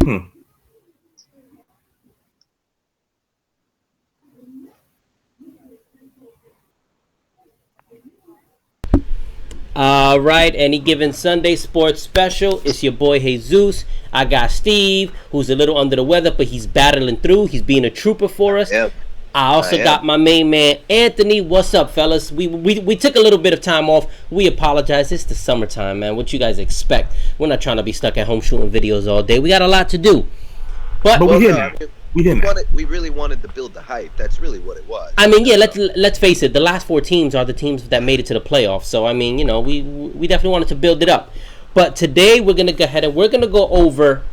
Hmm. All right, any given Sunday sports special. It's your boy Jesus. I got Steve, who's a little under the weather, but he's battling through. He's being a trooper for us. Yeah, I I also got am. my main man Anthony. What's up, fellas? We took a little bit of time off. We apologize. It's the summertime, man. What you guys expect? We're not trying to be stuck at home shooting videos all day. We got a lot to do. But But we Well, here no, I now. mean, We here now. we really wanted to build the hype. That's really what it I was. mean, yeah, let's face it. The last four teams are the teams that made it to the playoffs. So I mean, we definitely wanted to build it up. But today we're gonna go ahead and we're gonna go over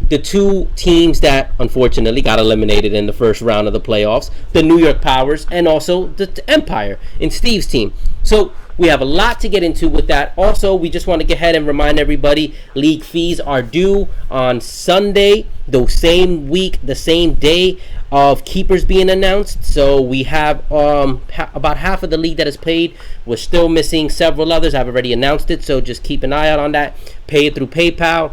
the two teams that unfortunately got eliminated in the first round of the playoffs: the New York Powers and also the Empire in Steve's team. So we have a lot to get into with that. Also, we just want to go ahead and remind everybody league fees are due on Sunday, the same week, the same day of keepers being announced. So we have about half of the league that is paid. We're still missing several others. I've already announced it, so just keep an eye out on that. Pay it through PayPal,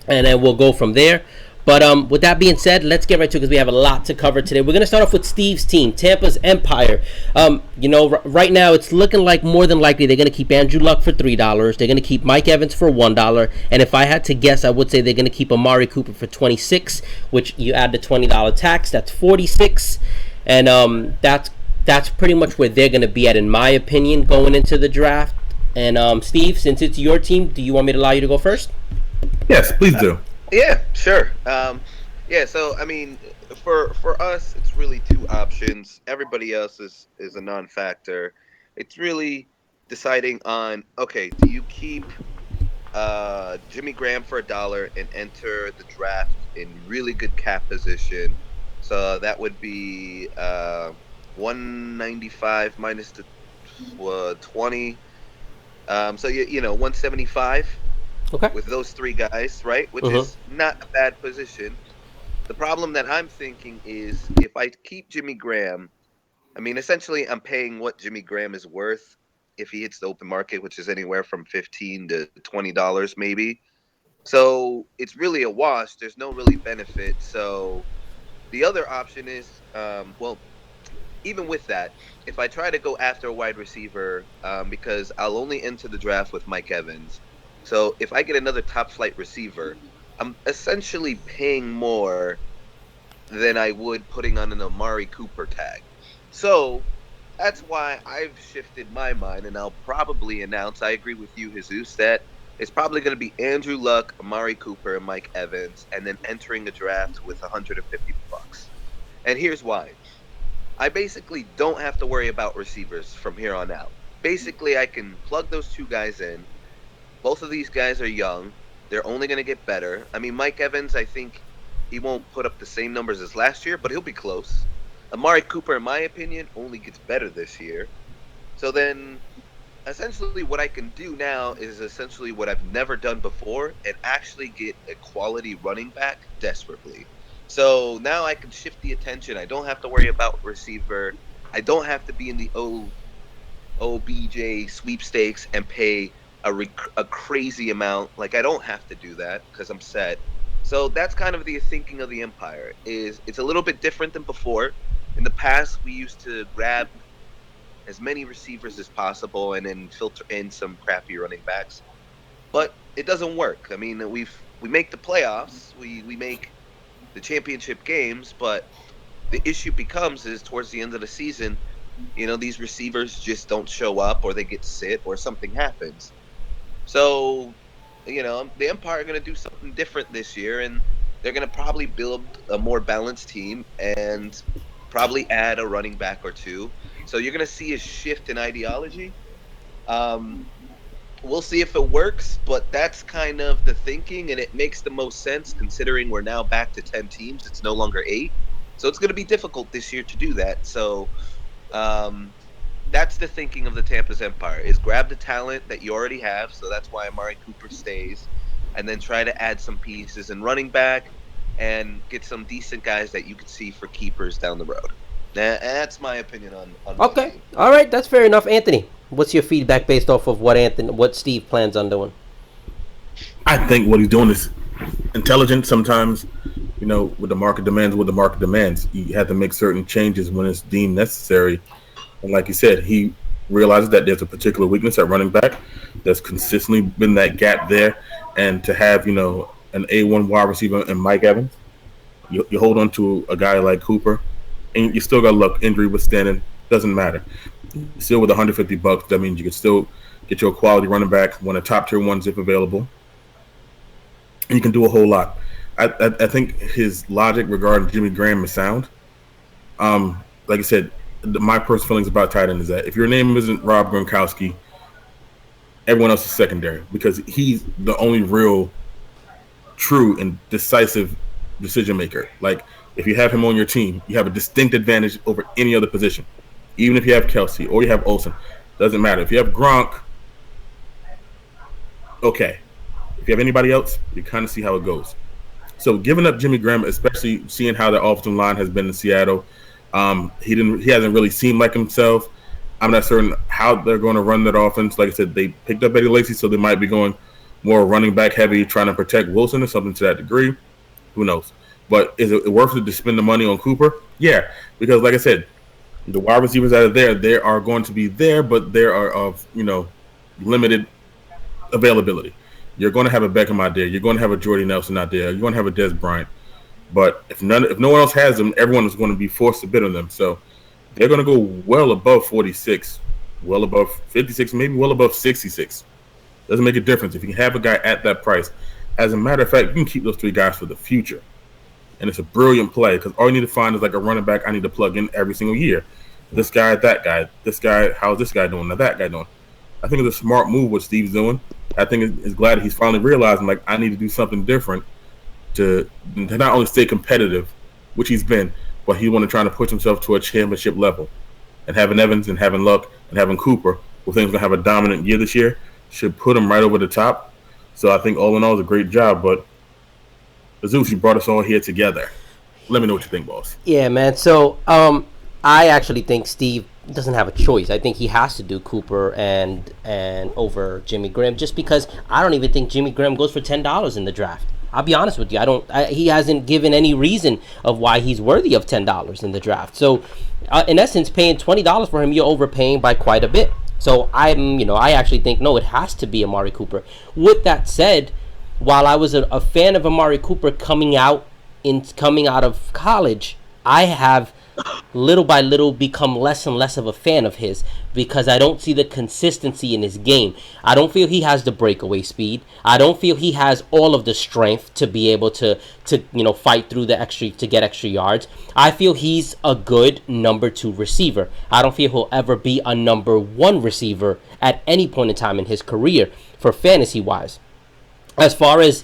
and then we'll go from there. But with that being said, let's get right to it because we have a lot to cover today. We're going to start off with Steve's team, Tampa's Empire. Right now it's looking like more than likely they're going to keep Andrew Luck for $3. They're going to keep Mike Evans for $1. And if I had to guess, I would say they're going to keep Amari Cooper for $26, which you add the $20 tax, that's $46. And that's pretty much where they're going to be at, in my opinion, going into the draft. And Steve, since it's your team, do you want me to allow you to go first? Yes, please do. Yeah, sure. Yeah. So I mean, for us, it's really two options. Everybody else is a non-factor. It's really deciding on, okay, do you keep Jimmy Graham for $1 and enter the draft in really good cap position? So that would be 195 minus the 20. So you know 175 Okay. with those three guys, right? Which Mm-hmm. is not a bad position. The problem that I'm thinking is if I keep Jimmy Graham, I mean, essentially, I'm paying what Jimmy Graham is worth if he hits the open market, which is anywhere from $15 to $20, maybe. So it's really a wash. There's no really benefit. So the other option is, well, even with that, if I try to go after a wide receiver, because I'll only enter the draft with Mike Evans. So if I get another top flight receiver, I'm essentially paying more than I would putting on an Amari Cooper tag. So that's why I've shifted my mind, and I'll probably announce. I agree with you, Jesus, that it's probably going to be Andrew Luck, Amari Cooper, and Mike Evans, and then entering a draft with $150. And here's why. I basically don't have to worry about receivers from here on out. Basically, I can plug those two guys in. Both of these guys are young. They're only going to get better. I mean, Mike Evans, I think he won't put up the same numbers as last year, but he'll be close. Amari Cooper, in my opinion, only gets better this year. So then, essentially, what I can do now is essentially what I've never done before and actually get a quality running back desperately. So now I can shift the attention. I don't have to worry about receiver. I don't have to be in the OBJ sweepstakes and pay a crazy amount. Like I don't have to do that because I'm set. So that's kind of the thinking of the Empire. Is it's a little bit different than before. In the past, we used to grab as many receivers as possible and then filter in some crappy running backs. But it doesn't work. I mean, we make the playoffs, we make the championship games, but the issue becomes is towards the end of the season, these receivers just don't show up or they get sit or something happens. So, the Empire are going to do something different this year and they're going to probably build a more balanced team and probably add a running back or two. So you're going to see a shift in ideology. Um, we'll see if it works, but that's kind of the thinking, and it makes the most sense considering we're now back to 10 teams. It's no longer 8. So it's going to be difficult this year to do that. So um, that's the thinking of the Tampa's Empire is grab the talent that you already have. So that's why Amari Cooper stays, and then try to add some pieces in running back and get some decent guys that you could see for keepers down the road. That's my opinion on my Okay. team. All right. That's fair enough. Anthony, what's your feedback based off of what Steve plans on doing? I think what he's doing is intelligent. Sometimes, with the market demands, you have to make certain changes when it's deemed necessary. And like you said, he realizes that there's a particular weakness at running back. There's consistently been that gap there, and to have an A1 wide receiver in Mike Evans, you hold on to a guy like Cooper, and you still got to look injury withstanding. Doesn't matter. Still with $150, that means you can still get your quality running back, one of the top tier ones if available. And you can do a whole lot. I think his logic regarding Jimmy Graham is sound. Like I said, my personal feelings about tight end is that if your name isn't Rob Gronkowski, everyone else is secondary because he's the only real, true, and decisive decision maker. Like, if you have him on your team, you have a distinct advantage over any other position. Even if you have Kelsey or you have Olsen, doesn't matter. If you have Gronk, okay. If you have anybody else, you kind of see how it goes. So giving up Jimmy Graham, especially seeing how the offensive line has been in Seattle, he hasn't really seemed like himself. I'm not certain how they're going to run that offense. Like I said, they picked up Eddie Lacy, so they might be going more running back heavy, trying to protect Wilson or something to that degree. Who knows? But is it worth it to spend the money on Cooper? Yeah, because like I said, the wide receivers that are there, they are going to be there, but they are of limited availability. You're going to have a Beckham out there. You're going to have a Jordy Nelson out there. You're going to have a Des Bryant. But if no one else has them, everyone is going to be forced to bid on them. So they're going to go well above 46, well above 56, maybe well above 66. Doesn't make a difference if you have a guy at that price. As a matter of fact, you can keep those three guys for the future. And it's a brilliant play because all you need to find is like a running back I need to plug in every single year. This guy, that guy, this guy, how's this guy doing? Now that guy doing? I think it's a smart move what Steve's doing. I think it's glad he's finally realizing, like, I need to do something different to not only stay competitive, which he's been, but he want to try to push himself to a championship level. And having Evans and having Luck and having Cooper, who thinks going to have a dominant year this year, should put him right over the top. So I think all in all, it's a great job. But Zeus, you brought us all here together. Let me know what you think, boss. Yeah, man. So I actually think Steve doesn't have a choice. I think he has to do Cooper and over Jimmy Graham, just because I don't even think Jimmy Graham goes for $10 in the draft. I'll be honest with you. He hasn't given any reason of why he's worthy of $10 in the draft. So, in essence, paying $20 for him, you're overpaying by quite a bit. So I actually think no, it has to be Amari Cooper. With that said, while I was a fan of Amari Cooper coming out of college, I have little by little become less and less of a fan of his because I don't see the consistency in his game. I don't feel he has the breakaway speed. I don't feel he has all of the strength to be able to fight through the extra to get extra yards. I feel he's a good number 2 receiver. I don't feel he'll ever be a number 1 receiver at any point in time in his career for fantasy wise. As far as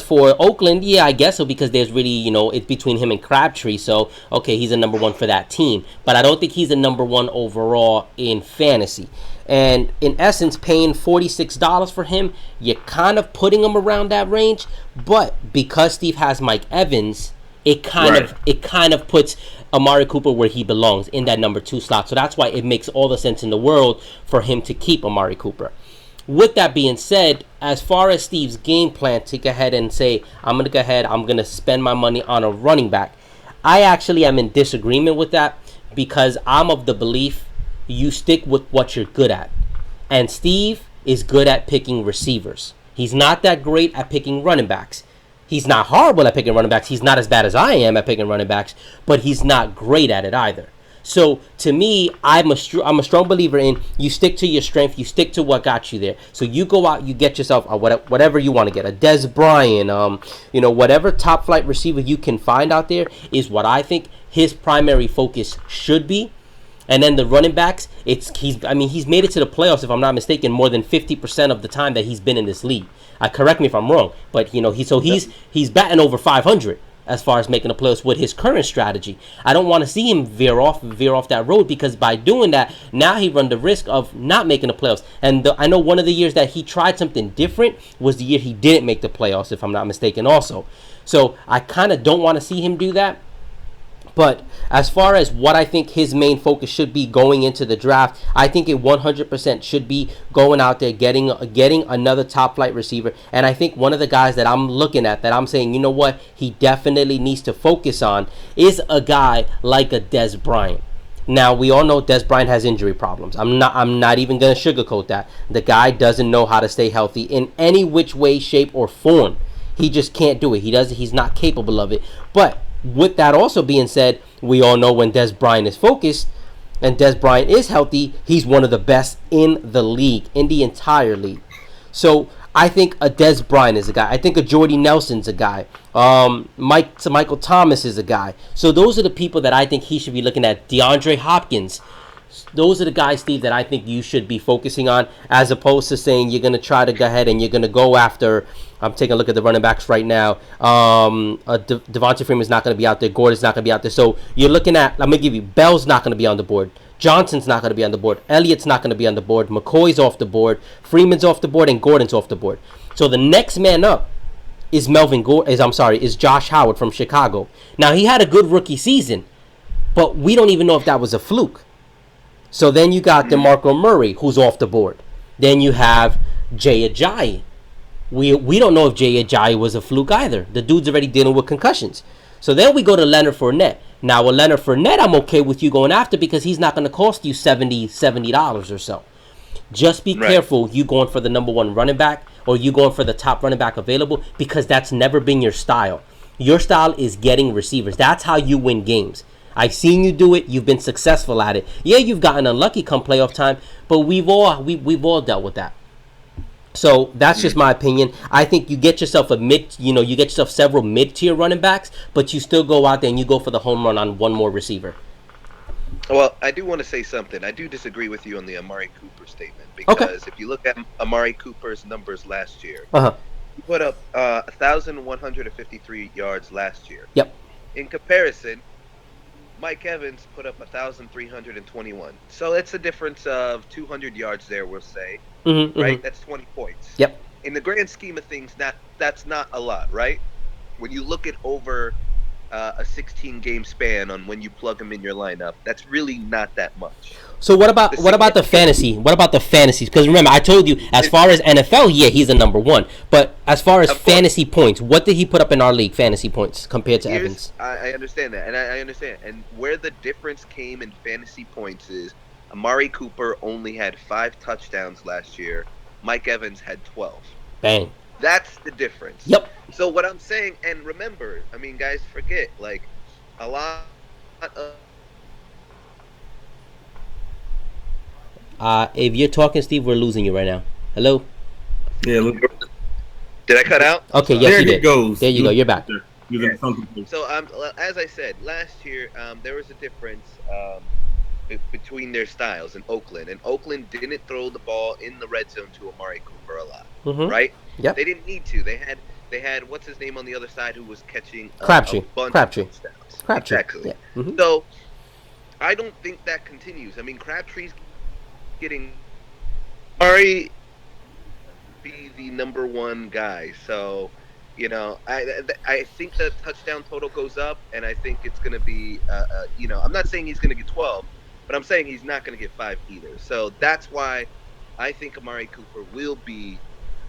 for Oakland, yeah, I guess so, because there's really, it's between him and Crabtree. So, okay, he's a number 1 for that team. But I don't think he's a number 1 overall in fantasy. And in essence, paying $46 for him, you're kind of putting him around that range. But because Steve has Mike Evans, it kind of puts Amari Cooper where he belongs, in that number 2 slot. So that's why it makes all the sense in the world for him to keep Amari Cooper. With that being said, as far as Steve's game plan to go ahead and say, I'm going to spend my money on a running back, I actually am in disagreement with that, because I'm of the belief you stick with what you're good at. And Steve is good at picking receivers. He's not that great at picking running backs. He's not horrible at picking running backs. He's not as bad as I am at picking running backs, but he's not great at it either. So to me, I'm a strong believer in you stick to your strength, you stick to what got you there. So you go out, you get yourself whatever you want to get, a Des Bryant, whatever top flight receiver you can find out there is what I think his primary focus should be. And then the running backs, he's made it to the playoffs, if I'm not mistaken, more than 50% of the time that he's been in this league. Correct me if I'm wrong, but he's batting over 500. As far as making the playoffs with his current strategy. I don't want to see him veer off that road, because by doing that, now he run the risk of not making the playoffs. And I know one of the years that he tried something different was the year he didn't make the playoffs, if I'm not mistaken also. So I kind of don't want to see him do that. But as far as what I think his main focus should be going into the draft, I think it 100% should be going out there getting another top flight receiver. And I think one of the guys that I'm looking at that I'm saying, you know what, he definitely needs to focus on is a guy like a Dez Bryant. Now we all know Dez Bryant has injury problems. I'm not even gonna sugarcoat that. The guy doesn't know how to stay healthy in any which way, shape, or form. He just can't do it. He's not capable of it. But with that also being said, we all know when Dez Bryant is focused and Dez Bryant is healthy, he's one of the best in the league, in the entire league. I think a Dez Bryant is a guy. I think a Jordy Nelson's a guy. Michael Thomas is a guy. So those are the people that I think he should be looking at. DeAndre Hopkins. Those are the guys, Steve, that I think you should be focusing on, as opposed to saying you're going to try to go ahead and you're going to go after. I'm taking a look at the running backs right now. Devonta Freeman's not going to be out there. Gordon's not going to be out there. So you're looking at, I'm going to give you, Bell's not going to be on the board. Johnson's not going to be on the board. Elliott's not going to be on the board. McCoy's off the board. Freeman's off the board, and Gordon's off the board. So the next man up is is Josh Howard from Chicago. Now, he had a good rookie season, but we don't even know if that was a fluke. So then you got DeMarco Murray, who's off the board. Then you have Jay Ajayi. We don't know if Jay Ajayi was a fluke either. The dude's already dealing with concussions. So then we go to Leonard Fournette. Now, with Leonard Fournette, I'm okay with you going after because he's not going to cost you $70 or so. Just be careful you going for the number one running back or you going for the top running back available, because that's never been your style. Your style is getting receivers. That's how you win games. I've seen you do it. You've been successful at it. Yeah, you've gotten unlucky come playoff time, but we've all dealt with that. So that's just my opinion. I think you get yourself you get yourself several mid-tier running backs, but you still go out there and you go for the home run on one more receiver. Well, I do want to say something. I do disagree with you on the Amari Cooper statement, because if you look at Amari Cooper's numbers last year, he put up 1,153 yards last year. Yep. In comparison, Mike Evans put up 1,321. So it's a difference of 200 yards there, we'll say. Right? That's 20 points. Yep. In the grand scheme of things, that's not a lot, right? When you look at over a 16-game span on when you plug him in your lineup, that's really not that much. So what about the fantasy? What about the fantasies? Because remember, I told you, as far as NFL, yeah, he's a number one. But as far as fantasy points, what did he put up in our league, fantasy points, compared to Evans? I understand that, and I understand. And where the difference came in fantasy points is Amari Cooper only had 5 touchdowns last year. Mike Evans had 12. Bang. That's the difference. Yep. So what I'm saying, and remember, I mean, guys, forget, like, a lot of... If you're talking, Steve, we're losing you right now. Hello? Yeah, look. Did I cut out? Okay, yes, you did. Goes. There you go. You're back. Okay. So, as I said, last year, there was a difference between their styles in Oakland. And Oakland didn't throw the ball in the red zone to Amari Cooper a lot, right? Yep. They didn't need to. They had what's his name on the other side who was catching Crabtree. a bunch Crabtree. of touchdowns. Crabtree. Exactly. Yeah. So, I don't think that continues. I mean, Crabtree's getting Amari be the number one guy. So, you know, I think the touchdown total goes up, and I think it's going to be, I'm not saying he's going to get 12, but I'm saying he's not going to get 5 either. So that's why I think Amari Cooper will be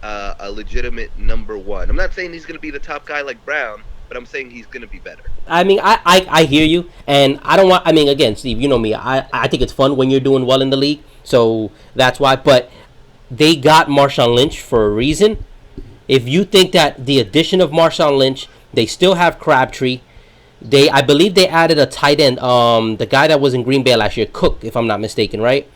a legitimate number one. I'm not saying he's going to be the top guy like Brown, but I'm saying he's going to be better. I mean, I hear you, and again, Steve, you know me, I think it's fun when you're doing well in the league, so that's why, but they got Marshawn Lynch for a reason. If you think that the addition of Marshawn Lynch, they still have Crabtree, I believe they added a tight end, the guy that was in Green Bay last year, Cook, if I'm not mistaken, right?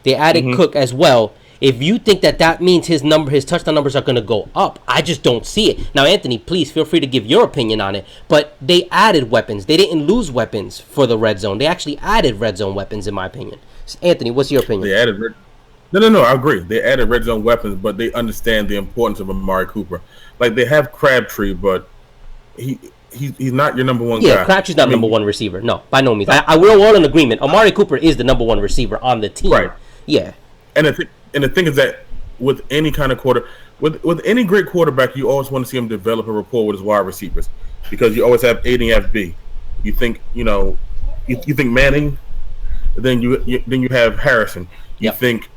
They added Cook as well. If you think that means his touchdown numbers are going to go up, I just don't see it. Now, Anthony, please feel free to give your opinion on it. But they added weapons. They didn't lose weapons for the red zone. They actually added red zone weapons, in my opinion. Anthony, what's your opinion? They added No, I agree. They added red zone weapons, but they understand the importance of Amari Cooper. Like, they have Crabtree, but he's not your number one guy. Yeah, Crabtree's not number one receiver. No, by no means. We're all in agreement. Amari Cooper is the number one receiver on the team. Right. Yeah. And the thing is that with any kind of with any great quarterback, you always want to see him develop a rapport with his wide receivers, because you always have A and FB. You think you think Manning, then you have Harrison. You Yep. think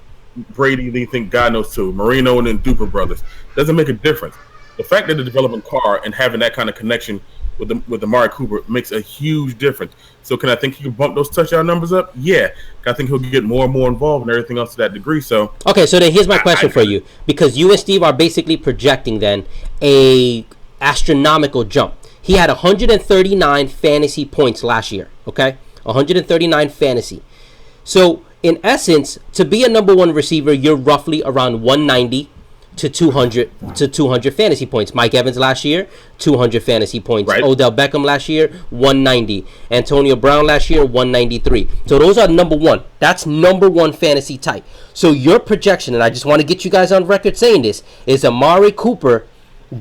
Brady, then you think God knows too. Marino and then Duper brothers. Doesn't make a difference. The fact that they're developing Carr and having that kind of connection with Amari Cooper makes a huge difference. So can I think he can bump those touchdown numbers up? Yeah. I think he'll get more and more involved and everything else to that degree. So Okay, so then here's my question for you, because you and Steve are basically projecting then a astronomical jump. He had 139 fantasy points last year. Okay, 139 fantasy. So in essence, to be a number one receiver, you're roughly around 190 to 200 fantasy points. Mike Evans last year, 200 fantasy points. Right. Odell Beckham last year, 190. Antonio Brown last year, 193. So those are number one. That's number one fantasy type. So your projection, and I just want to get you guys on record saying this, is Amari Cooper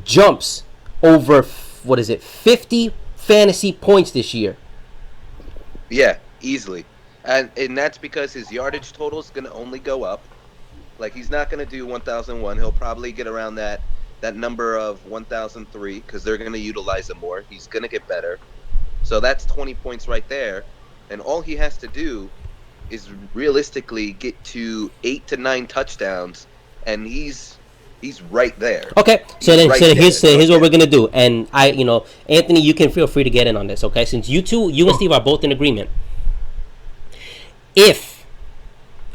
jumps over 50 fantasy points this year. Yeah, easily. And that's because his yardage total is going to only go up. Like, he's not going to do 1,001. He'll probably get around that number of 1,003 because they're going to utilize him more. He's going to get better. So that's 20 points right there. And all he has to do is realistically get to 8 to 9 touchdowns, and he's right there. Okay, so then, Right here's there. what we're gonna do, and Anthony, you can feel free to get in on this. Okay, since you and Steve are both in agreement, if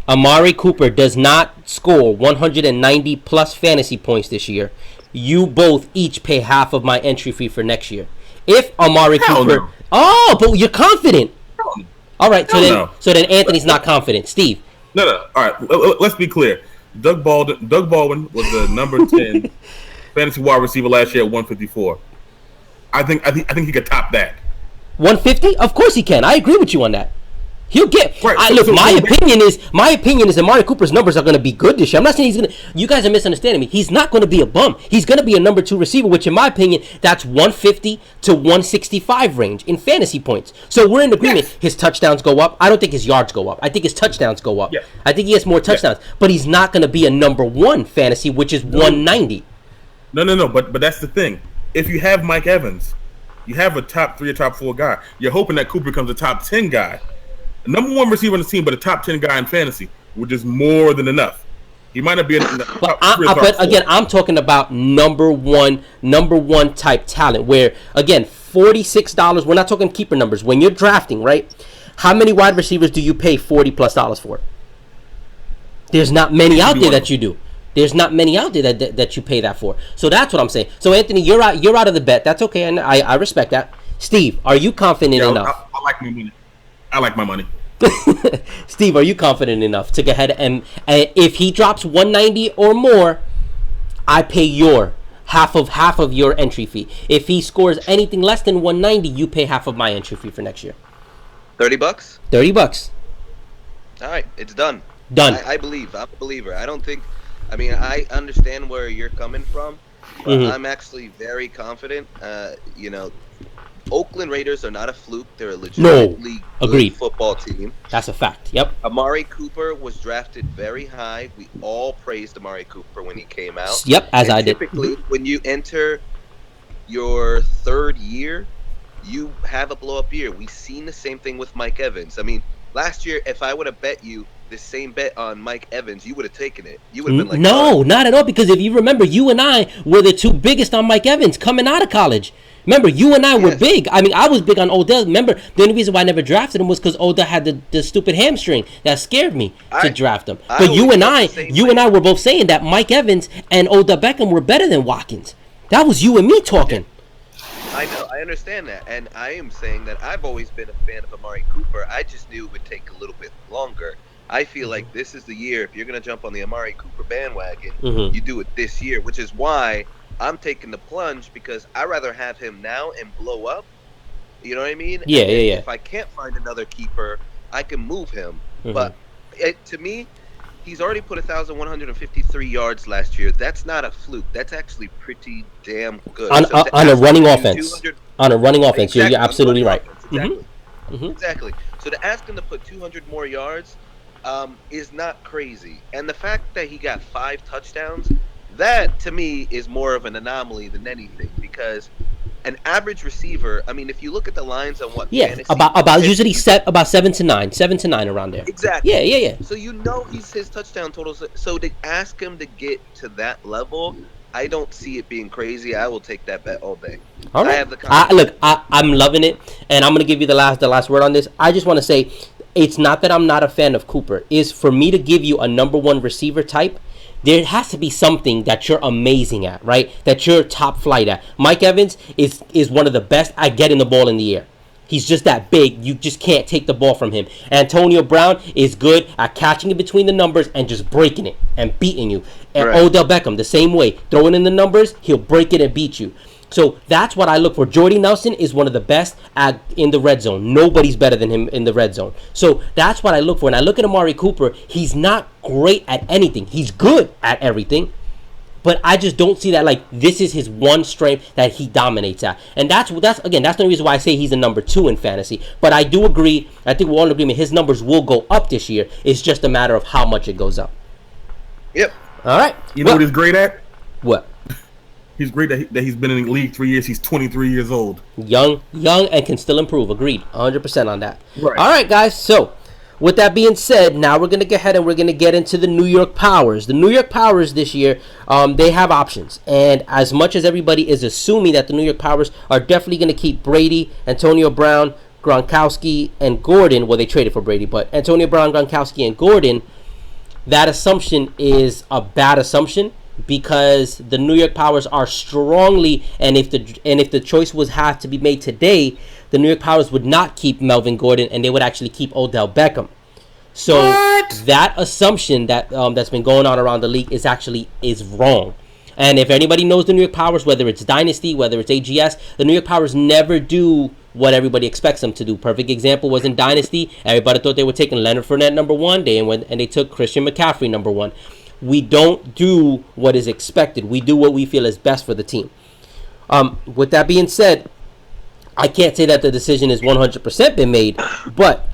Amari Cooper does not score 190 plus fantasy points this year, you both each pay half of my entry fee for next year. If Amari Hell Cooper, no. oh, but you're confident. All right, Hell so no. then Anthony's not confident. Steve. No. All right, let's be clear. Doug Baldwin was the number 10 fantasy wide receiver last year at 154. I think he could top that. 150? Of course he can. I agree with you on that. He'll get. Right, Look, so my opinion is Amari Cooper's numbers are going to be good this year. I'm not saying he's going to. You guys are misunderstanding me. He's not going to be a bum. He's going to be a number 2 receiver, which in my opinion, that's 150 to 165 range in fantasy points. So we're in agreement. Yes. His touchdowns go up. I don't think his yards go up. I think his touchdowns go up. Yeah. I think he has more touchdowns, but he's not going to be a number 1 fantasy, which is 190. No. But that's the thing. If you have Mike Evans, you have a top 3 or top 4 guy. You're hoping that Cooper becomes a top 10 guy. Number 1 receiver on the team, but a top 10 guy in fantasy, which is more than enough. He might not be in the top 3 or top 4. But again, I'm talking about number one type talent. Where again, $46. We're not talking keeper numbers. When you're drafting, right? How many wide receivers do you pay $40+ for? There's not many out there that you do. There's not many out there that you pay that for. So that's what I'm saying. So Anthony, you're out of the bet. That's okay, and I respect that. Steve, are you confident enough? I like my money. I like my money. Steve, are you confident enough to go ahead and if he drops 190 or more, I pay your half of your entry fee. If he scores anything less than 190, you pay half of my entry fee for next year. $30? $30. All right, it's done. Done. I believe. I'm a believer. I understand where you're coming from, but I'm actually very confident. Oakland Raiders are not a fluke. They're a legitimately good football team. That's a fact. Yep. Amari Cooper was drafted very high. We all praised Amari Cooper when he came out. Yep, as I did. Typically, when you enter your 3rd year, you have a blow-up year. We've seen the same thing with Mike Evans. I mean, last year, if I would have bet you the same bet on Mike Evans, you would have taken it. You would have been like, no, not at all. Because if you remember, you and I were the 2 biggest on Mike Evans coming out of college. Remember, you and I were big. I mean, I was big on Odell. Remember, the only reason why I never drafted him was because Odell had the stupid hamstring that scared me to draft him. But you and I were both saying that Mike Evans and Odell Beckham were better than Watkins. That was you and me talking. I know, I understand that, and I am saying that I've always been a fan of Amari Cooper. I just knew it would take a little bit longer. I feel like this is the year. If you're going to jump on the Amari Cooper bandwagon, you do it this year, which is why I'm taking the plunge, because I'd rather have him now and blow up. You know what I mean? Yeah. If I can't find another keeper, I can move him. But to me, he's already put 1,153 yards last year. That's not a fluke. That's actually pretty damn good. On a running offense. On a running offense, exactly, you're absolutely right. Offense, exactly. So to ask him to put 200 more yards is not crazy. And the fact that he got 5 touchdowns, that to me is more of an anomaly than anything, because an average receiver. I mean, if you look at the lines on what Yeah, fantasy, about usually about 7 to 9 around there. exactly. Yeah. So his touchdown totals. So to ask him to get to that level, I don't see it being crazy. I will take that bet all day. All right. I have the Look, I'm loving it, and I'm gonna give you the last word on this. I just want to say, it's not that I'm not a fan of Cooper. Is for me to give you a number one receiver type, there has to be something that you're amazing at, right? That you're top flight at. Mike Evans is one of the best at getting the ball in the air. He's just that big. You just can't take the ball from him. Antonio Brown is good at catching it between the numbers and just breaking it and beating you. And right. Odell Beckham, the same way. Throwing in the numbers, he'll break it and beat you. So that's what I look for. Jordy Nelson is one of the best in the red zone. Nobody's better than him in the red zone. So that's what I look for. And I look at Amari Cooper. He's not great at anything. He's good at everything. But I just don't see that, like, this is his one strength that he dominates at. And that's the reason why I say he's a number 2 in fantasy. But I do agree, I think we're all in agreement, his numbers will go up this year. It's just a matter of how much it goes up. Yep. All right. You know what he's great at? What? He's great that he's been in the league 3 years. He's 23 years old. Young, and can still improve. Agreed. 100% on that. Right. All right, guys. So, with that being said, now we're going to go ahead and we're going to get into the New York Powers. The New York Powers this year, they have options. And as much as everybody is assuming that the New York Powers are definitely going to keep Brady, Antonio Brown, Gronkowski, and Gordon. Well, they traded for Brady, but Antonio Brown, Gronkowski, and Gordon, that assumption is a bad assumption, because the New York Powers are strongly, and if the choice was have to be made today, the New York Powers would not keep Melvin Gordon, and they would actually keep Odell Beckham. So that assumption that that's been going on around the league is wrong. And if anybody knows the New York Powers, whether it's Dynasty, whether it's AGS, the New York Powers never do what everybody expects them to do. Perfect example was in Dynasty. Everybody thought they were taking Leonard Fournette number 1 day, and they took Christian McCaffrey number 1. We don't do what is expected. We do what we feel is best for the team. With that being said, I can't say that the decision is 100% been made, but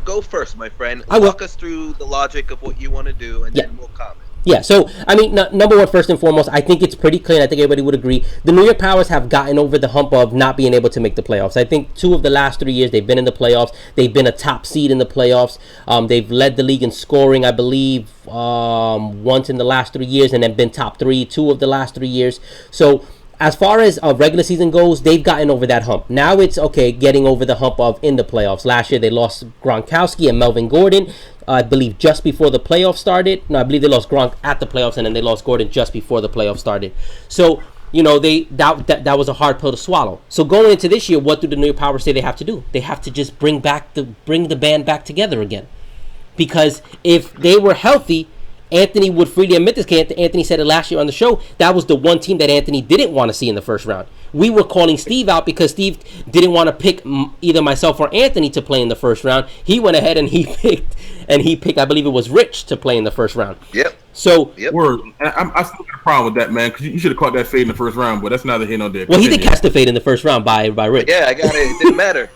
go first, my friend. I will. Walk us through the logic of what you want to do, and then we'll comment. Yeah, so, I mean, number one, first and foremost, I think it's pretty clear, and I think everybody would agree, the New York Powers have gotten over the hump of not being able to make the playoffs. I think 2 of the last 3 years they've been in the playoffs. They've been a top seed in the playoffs. They've led the league in scoring, I believe, once in the last 3 years, and then been top 3 2 of the last 3 years. So, as far as regular season goes, they've gotten over that hump. Now it's, okay, getting over the hump of in the playoffs. Last year they lost Gronkowski and Melvin Gordon, I believe, just before the playoffs started. No, I believe they lost Gronk at the playoffs, and then they lost Gordon just before the playoffs started. So, you know, that was a hard pill to swallow. So going into this year, what do the New York Powers say they have to do? They have to just bring the band back together again. Because if they were healthy, Anthony would freely admit this. Anthony said it last year on the show. That was the one team that Anthony didn't want to see in the first round. We were calling Steve out because Steve didn't want to pick either myself or Anthony to play in the first round. He went ahead and he picked, I believe it was Rich, to play in the first round. Yep. So, Word. I still got a problem with that, man, because you should have caught that fade in the first round, but that's neither here nor there. Well, he did catch the fade in the first round by Rich. Yeah, I got it. It didn't matter.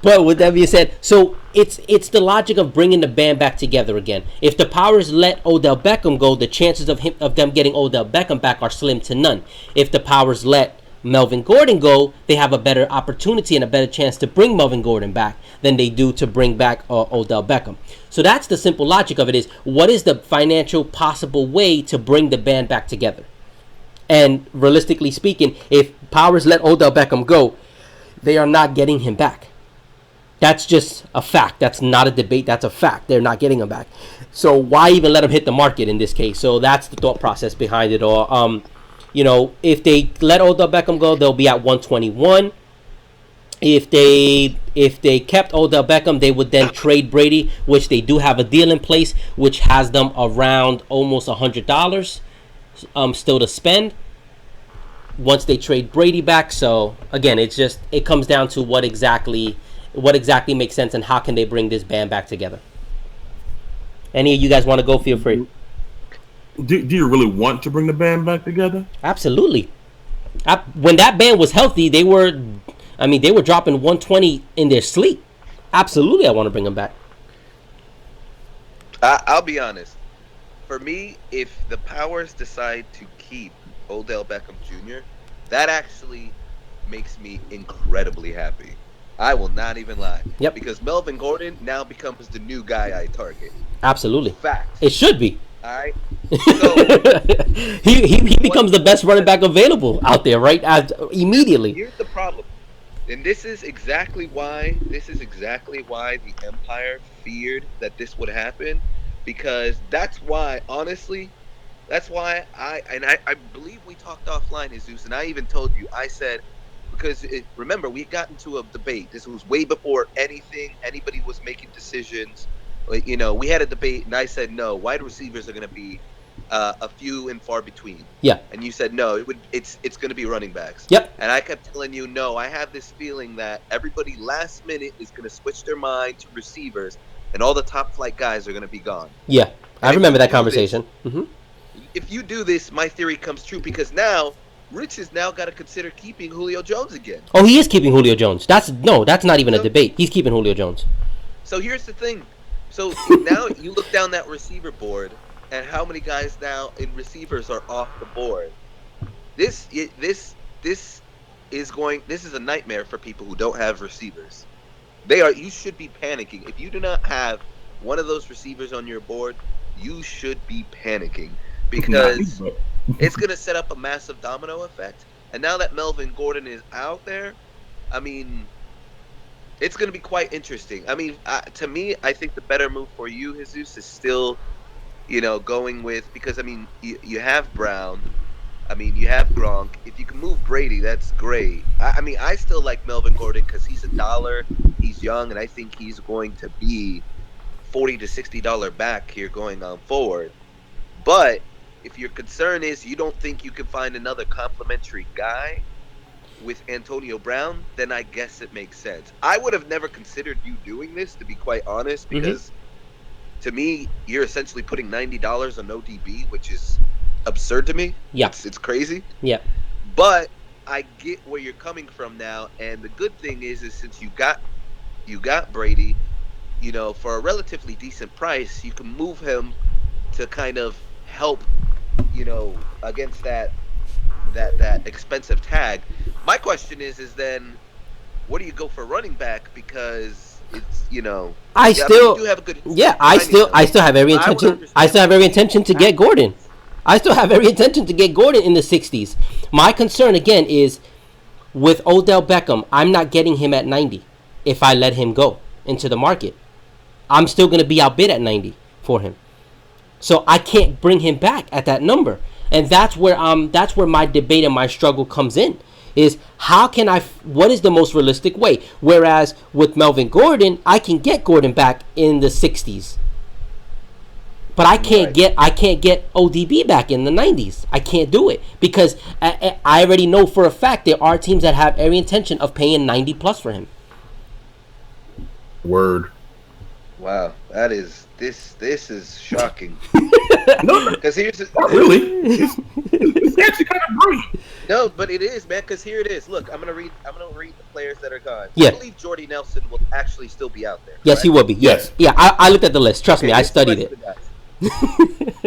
But with that being said, so it's the logic of bringing the band back together again. If the Powers let Odell Beckham go, the chances of them getting Odell Beckham back are slim to none. If the Powers let Melvin Gordon go, they have a better opportunity and a better chance to bring Melvin Gordon back than they do to bring back Odell Beckham. So that's the simple logic of it, is what is the financial possible way to bring the band back together? And realistically speaking, if Powers let Odell Beckham go, they are not getting him back. That's just a fact. That's not a debate. That's a fact. They're not getting him back. So why even let him hit the market in this case? So that's the thought process behind it all. You know, if they let Odell Beckham go, they'll be at 121. If they kept Odell Beckham, they would then trade Brady, which they do have a deal in place, which has them around almost $100 still to spend once they trade Brady back. So again, it comes down to what exactly makes sense and how can they bring this band back together. Any of you guys want to go? Feel free. Do you really want to bring the band back together? Absolutely. When that band was healthy, they were dropping 120 in their sleep. Absolutely, I want to bring them back. I'll be honest. For me, if the Powers decide to keep Odell Beckham Jr., that actually makes me incredibly happy. I will not even lie. Yep. Because Melvin Gordon now becomes the new guy I target. Absolutely. Fact. It should be. All right. So he becomes the best running back available out there, right? Immediately. here's the problem. And this is exactly why the Empire feared that this would happen. Because that's why, honestly, that's why I believe we talked offline, Jesus, and I even told you, I said, because remember, we got into a debate. This was way before anybody was making decisions. Like, we had a debate, and I said, no, wide receivers are going to be a few and far between. Yeah. And you said, no, it's going to be running backs. Yep. And I kept telling you, no, I have this feeling that everybody last minute is going to switch their mind to receivers, and all the top flight guys are going to be gone. Yeah. I And remember if you that do conversation. If you do this, my theory comes true, because now Rich has now got to consider keeping Julio Jones again. Oh, he is keeping Julio Jones. That's not even a debate. He's keeping Julio Jones. So here's the thing. So now you look down that receiver board, and how many guys now in receivers are off the board? This is a nightmare for people who don't have receivers. You should be panicking. If you do not have one of those receivers on your board, you should be panicking, because it's going to set up a massive domino effect. And now that Melvin Gordon is out there, I mean, it's going to be quite interesting. I mean, to me, I think the better move for you, Jesus, is still, going with, because, I mean, you have Brown. I mean, you have Gronk. If you can move Brady, that's great. I mean, I still like Melvin Gordon because he's $1. He's young, and I think he's going to be $40 to $60 back here going on forward. But if your concern is you don't think you can find another complimentary guy with Antonio Brown, then I guess it makes sense. I would have never considered you doing this, to be quite honest, because to me, you're essentially putting $90 on ODB, which is absurd to me. Yeah. It's crazy. Yeah. But I get where you're coming from now, and the good thing is since you got Brady, for a relatively decent price, you can move him to kind of help, against that expensive tag. My question is then, what do you go for running back? Because it's, I still do have a good. Yeah, I still have every intention. I still have every intention to get Gordon. I still have every intention to get Gordon in the 60s. My concern again is with Odell Beckham. I'm not getting him at 90 if I let him go into the market. I'm still going to be outbid at 90 for him. So I can't bring him back at that number. And that's where my debate and my struggle comes in. Is what is the most realistic way? Whereas with Melvin Gordon, I can get Gordon back in the 60s. But I can't get ODB back in the 90s. I can't do it because I already know for a fact there are teams that have every intention of paying 90 plus for him. Word. Wow, this is shocking. No, because here's really. It's actually kind of brilliant. No, but it is, man. Because here it is. Look, I'm gonna read the players that are gone. Yeah. I believe Jordy Nelson will actually still be out there. Yes, right? He will be. Yes. Yeah, I looked at the list. Trust me, I studied it.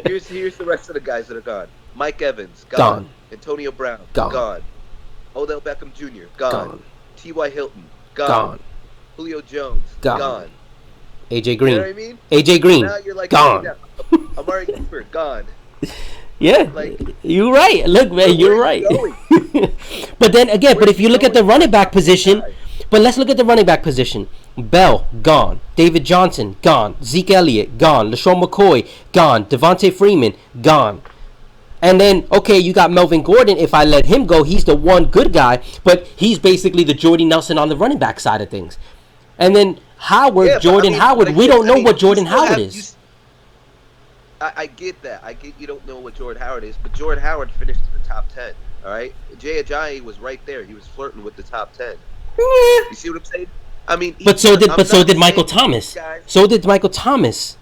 Here's the rest of the guys that are gone. Mike Evans, gone. Antonio Brown, gone. Odell Beckham Jr., gone. T.Y. Hilton, gone. Julio Jones, gone. AJ Green. You know what I mean? AJ Green, now you're like, gone. Amari Cooper, gone. Yeah, like, you're right. Look, man, you're right. But then again, if you look at the running back position, let's look at the running back position. Bell, gone. David Johnson, gone. Zeke Elliott, gone. LaShawn McCoy, gone. Devontae Freeman, gone. And then, okay, you got Melvin Gordon. If I let him go, he's the one good guy, but he's basically the Jordy Nelson on the running back side of things. And then Howard, Howard, we don't know what Jordan Howard is. I get that. I get you don't know what Jordan Howard is, but Jordan Howard finished in the top 10. All right, Jay Ajayi was right there. He was flirting with the top 10. You see what I'm saying? I mean, so did Michael Thomas. So did Michael Thomas.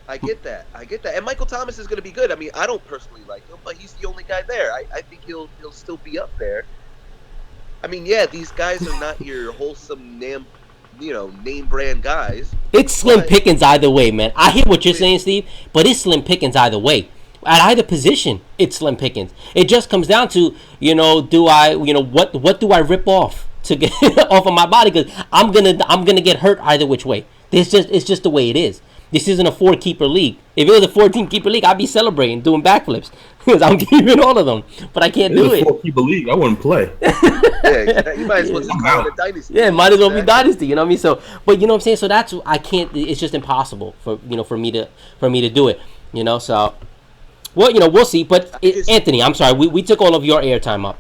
I get that, and Michael Thomas is going to be good. I mean, I don't personally like him, but he's the only guy there. I think he'll still be up there. I mean, yeah, these guys are not your wholesome name brand guys. It's slim pickings either way, man. I hear what you're saying, Steve, but it's slim pickings either way. At either position, it's slim pickings. It just comes down to, do I, what do I rip off to get off of my body? Because I'm gonna get hurt either which way. It's just the way it is. This isn't a 4-keeper league. If it was a 14-keeper league, I'd be celebrating, doing backflips, because I'm keeping all of them. But I can't do it. 4-keeper league, I wouldn't play. Yeah, you might as well just call it a dynasty. Yeah, might as well be dynasty. You know what I mean? So, but you know what I'm saying. So I can't. It's just impossible for me to do it. So. Well, we'll see. But Anthony, I'm sorry, we took all of your airtime up.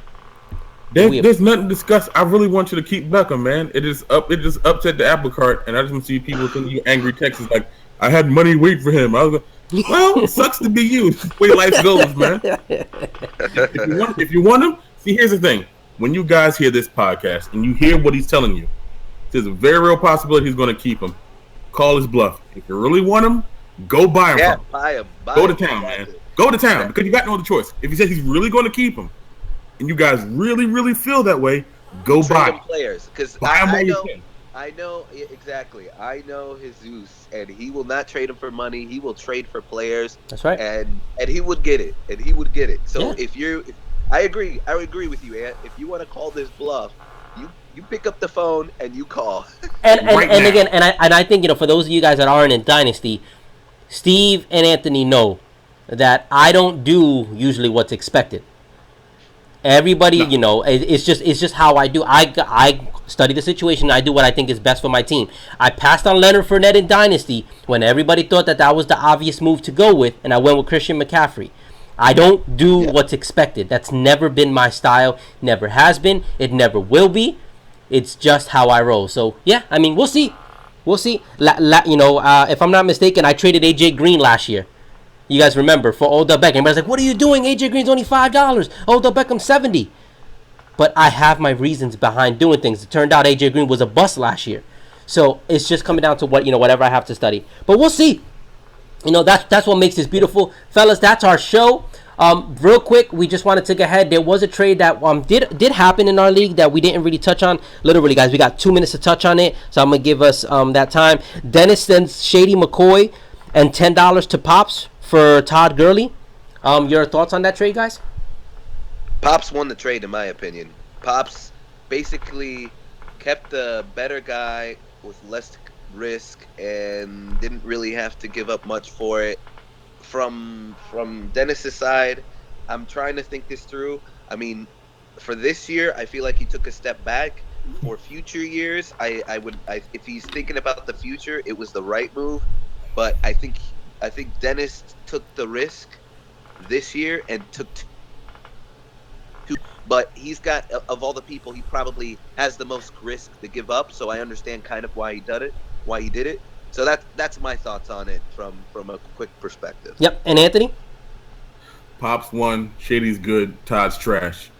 There's nothing to discuss. I really want you to keep Beckham, man. It just upset the apple cart, and I just want to see people sending you angry texts like, "I had money wait for him." I was like, "Well, it sucks to be you. It's the way life goes, man." If you want him, see, here's the thing: when you guys hear this podcast and you hear what he's telling you, there's a very real possibility he's going to keep him. Call his bluff. If you really want him, go buy him. Yeah, buy him. Go to town, man. Go to town, because you got no other choice. If he says he's really going to keep him, and you guys really, really feel that way, go buy him. Players, because I know exactly. I know Jesus, and he will not trade him for money. He will trade for players. That's right. And he would get it. So yeah. I agree with you, Ant. If you want to call this bluff, you pick up the phone and you call. And again, I think for those of you guys that aren't in Dynasty, Steve and Anthony know that I don't do usually what's expected. Everybody, it's just how I do. I study the situation. I do what I think is best for my team. I passed on Leonard Fournette in Dynasty when everybody thought that was the obvious move to go with, and I went with Christian McCaffrey. I don't do what's expected. That's never been my style. Never has been. It never will be. It's just how I roll. So yeah, I mean, we'll see. If I'm not mistaken, I traded AJ Green last year. You guys remember, for Odell Beckham. Everybody's like, what are you doing? AJ Green's only $5. Odell Beckham $70. But I have my reasons behind doing things. It turned out AJ Green was a bust last year. So it's just coming down to whatever I have to study. But we'll see. That's what makes this beautiful. Fellas, that's our show. Real quick, we just wanted to go ahead. There was a trade that did happen in our league that we didn't really touch on. Literally, guys, we got 2 minutes to touch on it. So I'm going to give us that time. Dennis sends Shady McCoy and $10 to Pops for Todd Gurley. Your thoughts on that trade, guys? Pops won the trade, in my opinion. Pops basically kept the better guy with less risk and didn't really have to give up much for it. From Dennis's side, I'm trying to think this through. I mean, for this year, I feel like he took a step back. For future years, I would if he's thinking about the future, it was the right move. But I think Dennis took the risk this year and took two. But he's got, of all the people, he probably has the most risk to give up. So I understand kind of why he did it. So that's my thoughts on it from a quick perspective. Yep. And Anthony? Pops won. Shady's good. Todd's trash.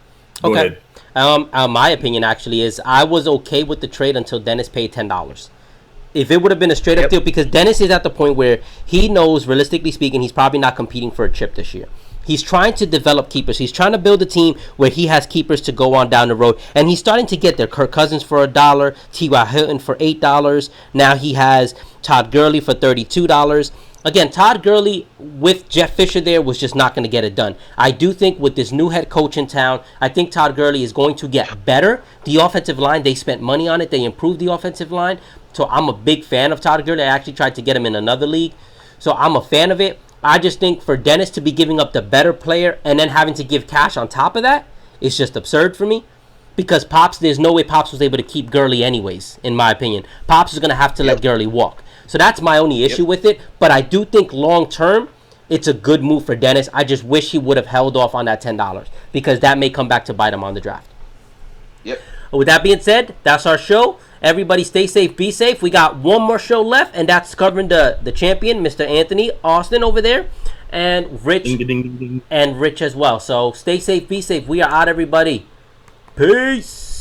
Go ahead. My opinion actually is I was okay with the trade until Dennis paid $10. If it would have been a straight up deal, because Dennis is at the point where he knows, realistically speaking, he's probably not competing for a chip this year. He's trying to develop keepers. He's trying to build a team where he has keepers to go on down the road. And he's starting to get there. Kirk Cousins for $1, T.Y. Hilton for $8. Now he has Todd Gurley for $32. Again, Todd Gurley with Jeff Fisher there was just not going to get it done. I do think with this new head coach in town, I think Todd Gurley is going to get better. The offensive line, they spent money on it. They improved the offensive line. So I'm a big fan of Todd Gurley. I actually tried to get him in another league. So I'm a fan of it. I just think for Dennis to be giving up the better player and then having to give cash on top of that is just absurd for me. Because Pops, there's no way Pops was able to keep Gurley anyways, in my opinion. Pops is going to have to let Gurley walk. So that's my only issue with it. But I do think long term, it's a good move for Dennis. I just wish he would have held off on that $10 because that may come back to bite him on the draft. Yep. With that being said, that's our show. Everybody stay safe, be safe. We got one more show left, and that's covering the champion, Mr. Anthony Austin over there, and Rich, ding, ding, ding, ding. and Rich as well. So stay safe, be safe. We are out, everybody. Peace.